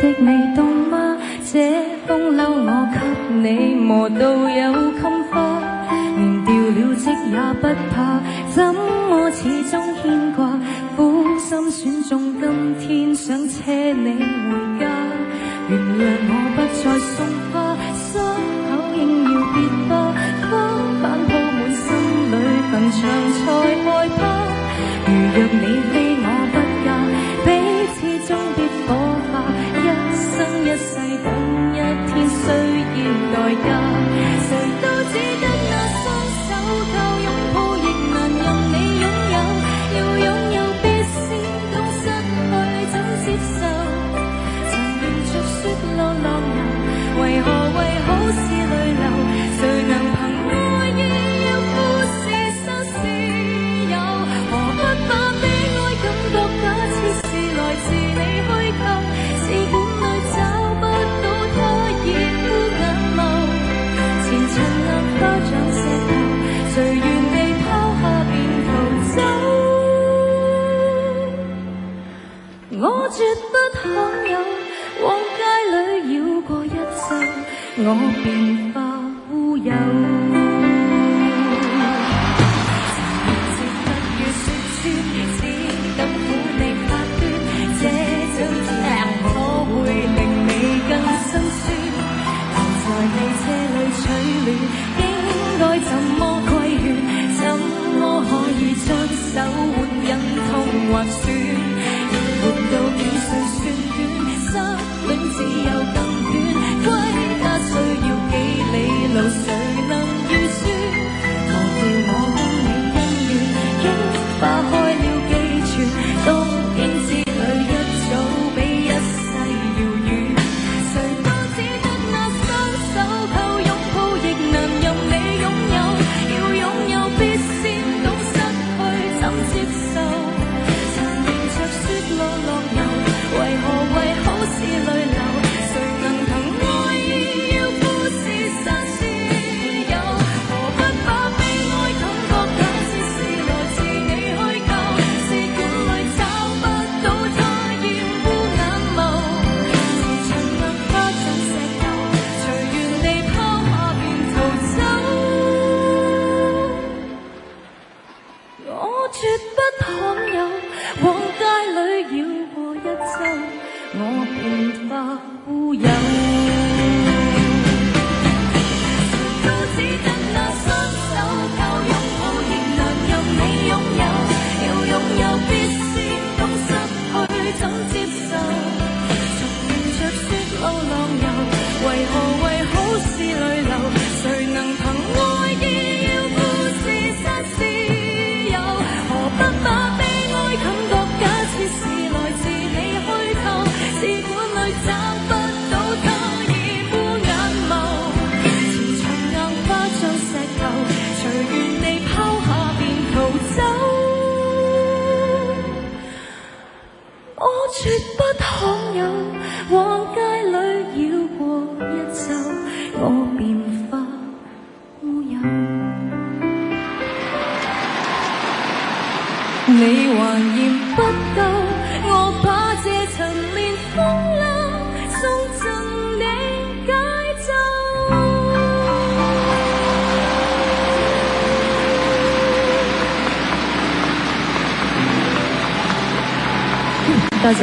的你懂嗎？這風褸我給你磨到有襟花，連掉了職也不怕，怎麼始終牽掛？苦心選中今天想車你回家，原諒我不再送花，傷口應要結疤，花瓣鋪滿心裏墳場才害怕。如若你非我不嫁，彼此終必火化，一生一世等一天需要代價。誰都只得那雙手，靠擁抱亦難任你擁有，要擁有必先懂失去怎接受。曾沿着雪路浪遊，為何為好事淚流？誰能憑愛意要富士山私有？何不把悲哀感覺假設是來自你虛構？試管裏找不到它熱污眼眸，前塵硬化像石頭，隨緣地拋下便逃走。我絕不罕有，往街裏繞過一周，我便化烏有。應該怎麼規勸？怎麼可以將手腕忍痛劃損？人活到幾歲算短？失戀只有更遠，歸家需要幾里路，誰能預算？忘掉我跟你恩怨，櫻花開了幾寸，東京之旅一早比一世遙遠。誰都只得那雙手，靠擁抱亦難任你擁有，要擁有必先懂失去怎接受。曾沿着雪路浪遊，為何為好事淚流？誰能憑愛意要富士山私有？何不把悲哀感覺假設是來自你虛構？試管裏找不到它厭惡眼眸，前塵硬化像石頭，隨緣地拋下便逃走。我絕不罕有，往街裏繞過一周，我便化烏有。誰都只得那雙手，靠擁抱亦難任你擁有，要擁有必先懂失去怎接受。曾沿着雪路浪遊，為何為好事淚流？誰能憑愛意要富士山私有？何不把悲哀感覺假設是來自你虛構？試管裏找不到它厭惡眼眸，前塵硬化像石頭，隨緣地拋下便逃走。我絕不罕有，往街裏繞過一周，我便化烏有。你還嫌不夠，我把這陳年風流送贈你解咒。多謝。